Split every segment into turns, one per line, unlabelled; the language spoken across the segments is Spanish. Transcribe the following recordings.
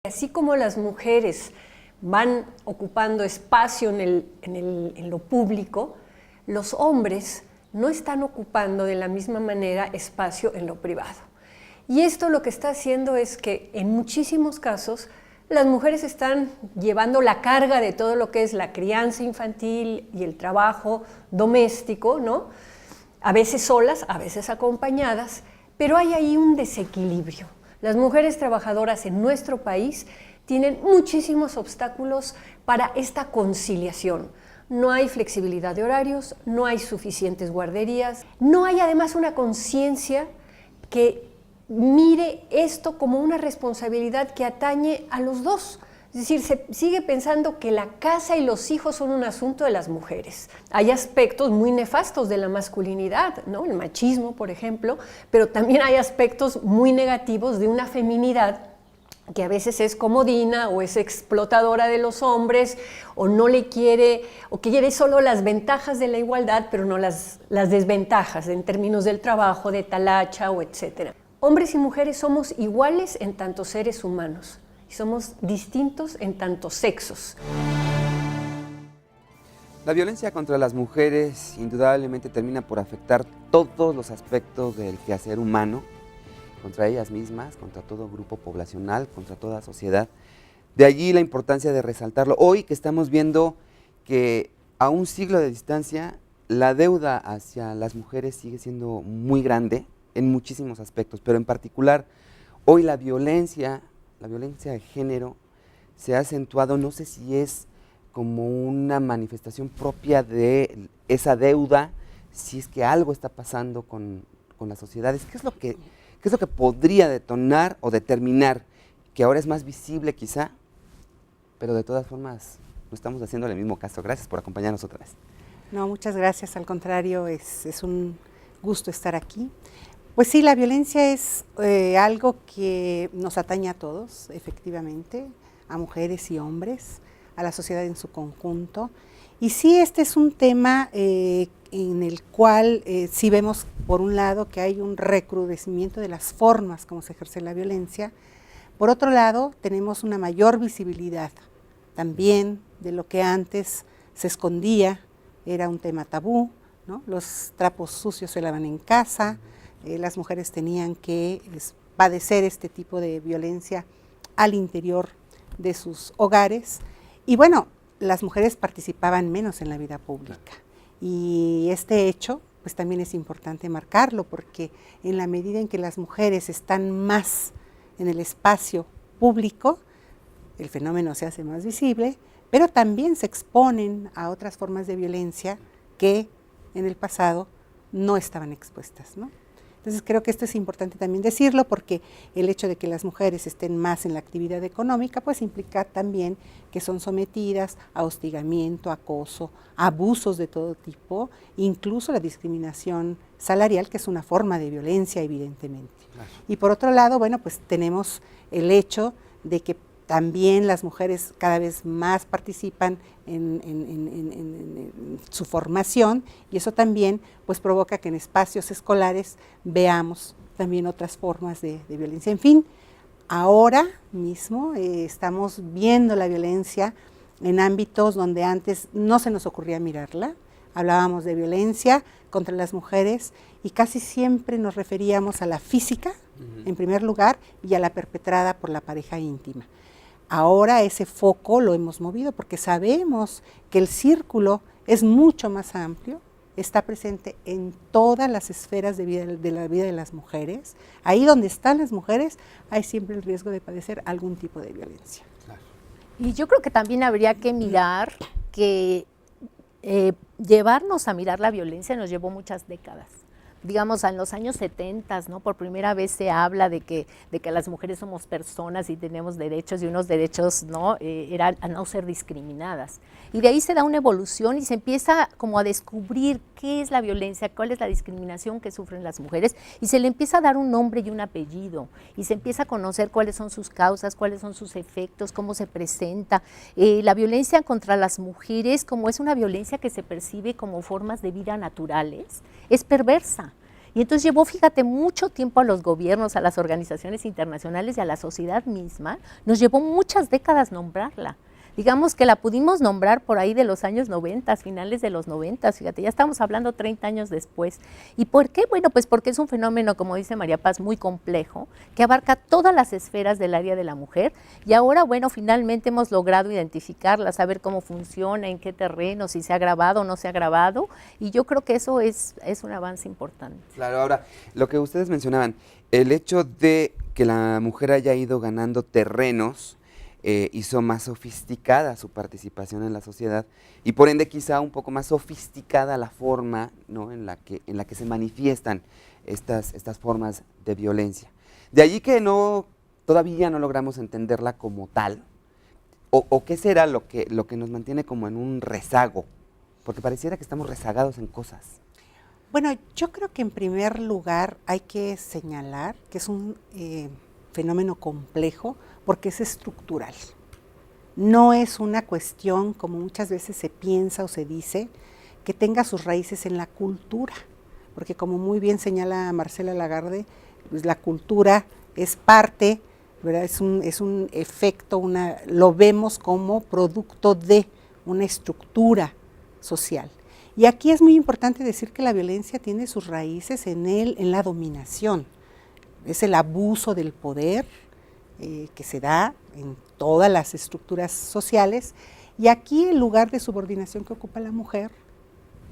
Así como las mujeres van ocupando espacio en lo público, los hombres no están ocupando de la misma manera espacio en lo privado. Y esto lo que está haciendo es que en muchísimos casos las mujeres están llevando la carga de todo lo que es la crianza infantil y el trabajo doméstico, ¿no? A veces solas, a veces acompañadas, pero hay ahí un desequilibrio. Las mujeres trabajadoras en nuestro país tienen muchísimos obstáculos para esta conciliación. No hay flexibilidad de horarios, no hay suficientes guarderías, no hay además una conciencia que mire esto como una responsabilidad que atañe a los dos. Es decir, se sigue pensando que la casa y los hijos son un asunto de las mujeres. Hay aspectos muy nefastos de la masculinidad, ¿no? El machismo, por ejemplo, pero también hay aspectos muy negativos de una feminidad que a veces es comodina o es explotadora de los hombres o no le quiere, o que quiere solo las ventajas de la igualdad, pero no las desventajas en términos del trabajo, de talacha o etcétera. Hombres y mujeres somos iguales en tanto seres humanos y somos distintos en tantos sexos.
La violencia contra las mujeres indudablemente termina por afectar todos los aspectos del quehacer humano, contra ellas mismas, contra todo grupo poblacional, contra toda sociedad. De allí la importancia de resaltarlo. Hoy que estamos viendo que a un siglo de distancia la deuda hacia las mujeres sigue siendo muy grande en muchísimos aspectos, pero en particular hoy la violencia de género se ha acentuado, no sé si es como una manifestación propia de esa deuda, si es que algo está pasando con las sociedades. ¿Qué es lo que podría detonar o determinar que ahora es más visible quizá, pero de todas formas no estamos haciendo el mismo caso? Gracias por acompañarnos otra vez.
No, muchas gracias, al contrario, es un gusto estar aquí. Pues sí, la violencia es algo que nos atañe a todos, efectivamente, a mujeres y hombres, a la sociedad en su conjunto. Y sí, este es un tema en el cual sí vemos, por un lado, que hay un recrudecimiento de las formas como se ejerce la violencia. Por otro lado, tenemos una mayor visibilidad también de lo que antes se escondía, era un tema tabú, ¿no? Los trapos sucios se lavan en casa, las mujeres tenían que padecer este tipo de violencia al interior de sus hogares. Y bueno, las mujeres participaban menos en la vida pública. Y este hecho, pues también es importante marcarlo, porque en la medida en que las mujeres están más en el espacio público, el fenómeno se hace más visible, pero también se exponen a otras formas de violencia que en el pasado no estaban expuestas, ¿no? Entonces creo que esto es importante también decirlo, porque el hecho de que las mujeres estén más en la actividad económica pues implica también que son sometidas a hostigamiento, acoso, abusos de todo tipo, incluso la discriminación salarial, que es una forma de violencia evidentemente. Claro. Y por otro lado, bueno, pues tenemos el hecho de que también las mujeres cada vez más participan en su formación, y eso también pues provoca que en espacios escolares veamos también otras formas de violencia. En fin, ahora mismo estamos viendo la violencia en ámbitos donde antes no se nos ocurría mirarla. Hablábamos de violencia contra las mujeres y casi siempre nos referíamos a la física, en primer lugar, y a la perpetrada por la pareja íntima. Ahora ese foco lo hemos movido porque sabemos que el círculo es mucho más amplio, está presente en todas las esferas de la vida de las mujeres. Ahí donde están las mujeres hay siempre el riesgo de padecer algún tipo de violencia.
Claro. Y yo creo que también habría que mirar que llevarnos a mirar la violencia nos llevó muchas décadas. Digamos, en los años 70, ¿no? Por primera vez se habla de que las mujeres somos personas y tenemos derechos, y unos derechos, ¿no? Eran a no ser discriminadas. Y de ahí se da una evolución y se empieza como a descubrir qué es la violencia, cuál es la discriminación que sufren las mujeres, y se le empieza a dar un nombre y un apellido, y se empieza a conocer cuáles son sus causas, cuáles son sus efectos, cómo se presenta. La violencia contra las mujeres, como es una violencia que se percibe como formas de vida naturales, es perversa. Y entonces llevó, fíjate, mucho tiempo a los gobiernos, a las organizaciones internacionales y a la sociedad misma, nos llevó muchas décadas nombrarla. Digamos que la pudimos nombrar por ahí de los años 90, finales de los 90, fíjate, ya estamos hablando 30 años después. ¿Y por qué? Bueno, pues porque es un fenómeno, como dice María Paz, muy complejo, que abarca todas las esferas del área de la mujer, y ahora, bueno, finalmente hemos logrado identificarla, saber cómo funciona, en qué terreno, si se ha grabado o no se ha grabado, y yo creo que eso es un avance importante.
Claro, ahora, lo que ustedes mencionaban, el hecho de que la mujer haya ido ganando terrenos, hizo más sofisticada su participación en la sociedad y por ende quizá un poco más sofisticada la forma, ¿no?, en la que se manifiestan estas formas de violencia. De allí que todavía no logramos entenderla como tal, o qué será lo que nos mantiene como en un rezago, porque pareciera que estamos rezagados en cosas.
Bueno, yo creo que en primer lugar hay que señalar que es un fenómeno complejo porque es estructural. No es una cuestión, como muchas veces se piensa o se dice, que tenga sus raíces en la cultura, porque como muy bien señala Marcela Lagarde, pues la cultura es parte, ¿verdad? Es un efecto, lo vemos como producto de una estructura social. Y aquí es muy importante decir que la violencia tiene sus raíces en la dominación. Es el abuso del poder que se da en todas las estructuras sociales, y aquí el lugar de subordinación que ocupa la mujer,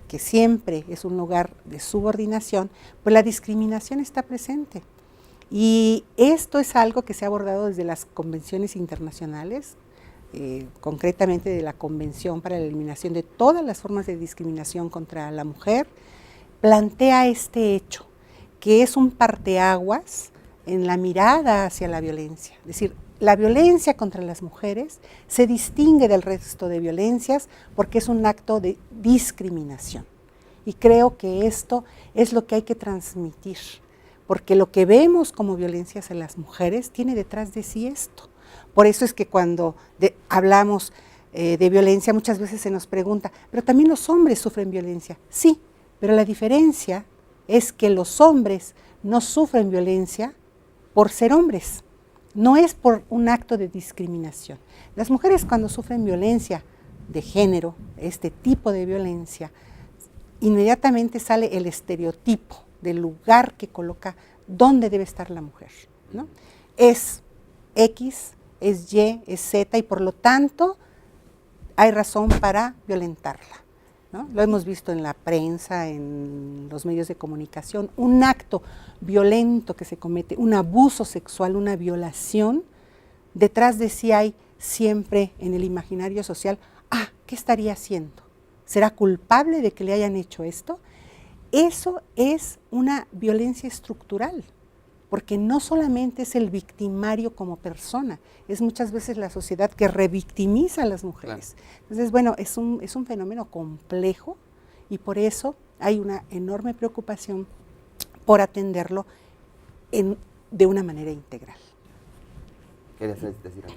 que siempre es un lugar de subordinación, pues la discriminación está presente. Y esto es algo que se ha abordado desde las convenciones internacionales, concretamente de la Convención para la Eliminación de todas las formas de discriminación contra la mujer, plantea este hecho, que es un parteaguas en la mirada hacia la violencia. Es decir, la violencia contra las mujeres se distingue del resto de violencias porque es un acto de discriminación. Y creo que esto es lo que hay que transmitir, porque lo que vemos como violencias en las mujeres tiene detrás de sí esto. Por eso es que cuando hablamos de violencia muchas veces se nos pregunta, pero también los hombres sufren violencia. Sí, pero la diferencia es que los hombres no sufren violencia por ser hombres, no es por un acto de discriminación. Las mujeres cuando sufren violencia de género, este tipo de violencia, inmediatamente sale el estereotipo del lugar que coloca dónde debe estar la mujer, ¿no? Es X, es Y, es Z, y por lo tanto hay razón para violentarla, ¿no? Lo hemos visto en la prensa, en los medios de comunicación, un acto violento que se comete, un abuso sexual, una violación, detrás de sí hay siempre en el imaginario social, ¿qué estaría haciendo? ¿Será culpable de que le hayan hecho esto? Eso es una violencia estructural, porque no solamente es el victimario como persona, es muchas veces la sociedad que revictimiza a las mujeres. Claro. Entonces, bueno, es un fenómeno complejo y por eso hay una enorme preocupación por atenderlo de una manera integral.
¿Quieres decir algo?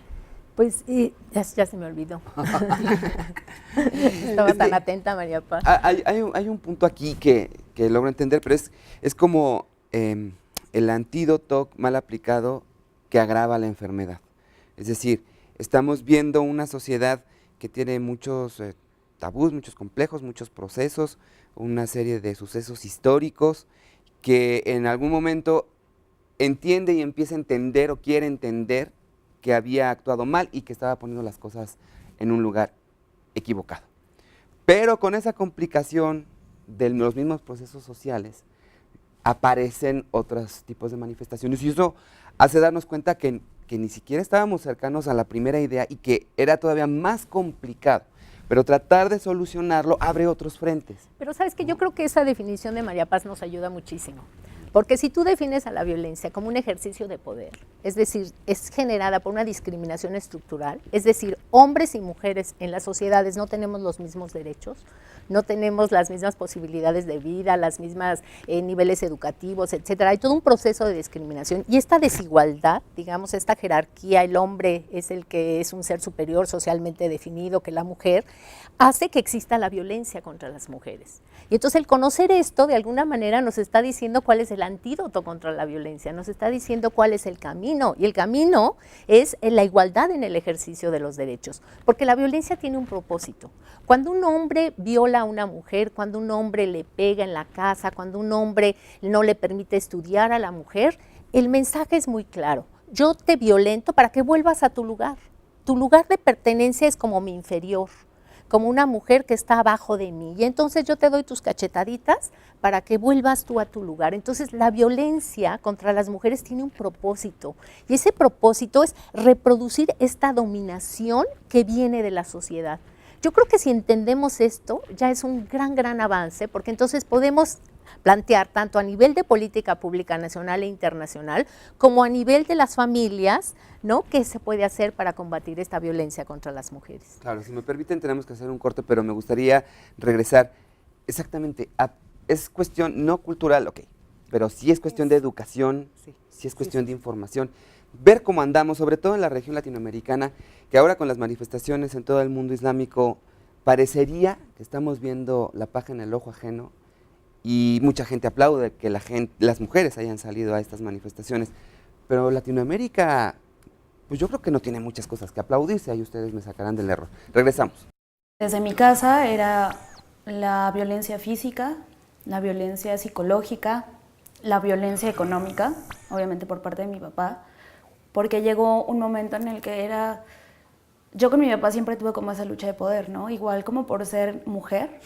Pues ya se me olvidó. Estaba tan atenta, María Paz.
Hay un punto aquí que logro entender, pero es como el antídoto mal aplicado que agrava la enfermedad. Es decir, estamos viendo una sociedad que tiene muchos tabús, muchos complejos, muchos procesos, una serie de sucesos históricos que en algún momento entiende y empieza a entender o quiere entender que había actuado mal y que estaba poniendo las cosas en un lugar equivocado. Pero con esa complicación de los mismos procesos sociales, aparecen otros tipos de manifestaciones y eso hace darnos cuenta que ni siquiera estábamos cercanos a la primera idea y que era todavía más complicado, pero tratar de solucionarlo abre otros frentes.
Pero sabes que yo creo que esa definición de María Paz nos ayuda muchísimo, Porque si tú defines a la violencia como un ejercicio de poder, es decir, es generada por una discriminación estructural, es decir, hombres y mujeres en las sociedades no tenemos los mismos derechos, no tenemos las mismas posibilidades de vida, las mismas niveles educativos, etcétera. Hay todo un proceso de discriminación y esta desigualdad, digamos, esta jerarquía, el hombre es el que es un ser superior socialmente definido que la mujer, hace que exista la violencia contra las mujeres. Y entonces el conocer esto de alguna manera nos está diciendo cuál es el antídoto contra la violencia, nos está diciendo cuál es el camino, y el camino es la igualdad en el ejercicio de los derechos, porque la violencia tiene un propósito. Cuando un hombre viola a una mujer, cuando un hombre le pega en la casa, cuando un hombre no le permite estudiar a la mujer, el mensaje es muy claro: yo te violento para que vuelvas a tu lugar. Tu lugar de pertenencia es como mi inferior, como una mujer que está abajo de mí, y entonces yo te doy tus cachetaditas para que vuelvas tú a tu lugar. Entonces la violencia contra las mujeres tiene un propósito, y ese propósito es reproducir esta dominación que viene de la sociedad. Yo creo que si entendemos esto, ya es un gran avance, porque entonces podemos plantear tanto a nivel de política pública nacional e internacional, como a nivel de las familias, ¿no?, qué se puede hacer para combatir esta violencia contra las mujeres.
Claro, si me permiten tenemos que hacer un corte, pero me gustaría regresar exactamente es cuestión no cultural, ok, pero sí es cuestión de educación, sí es cuestión de información, ver cómo andamos, sobre todo en la región latinoamericana, que ahora con las manifestaciones en todo el mundo islámico, parecería que estamos viendo la paja en el ojo ajeno, y mucha gente aplaude que las mujeres hayan salido a estas manifestaciones, pero Latinoamérica, pues yo creo que no tiene muchas cosas que aplaudirse, ahí ustedes me sacarán del error. Regresamos.
Desde mi casa era la violencia física, la violencia psicológica, la violencia económica, obviamente por parte de mi papá, porque llegó un momento en el que yo con mi papá siempre tuve como esa lucha de poder, ¿no? Igual como por ser mujer.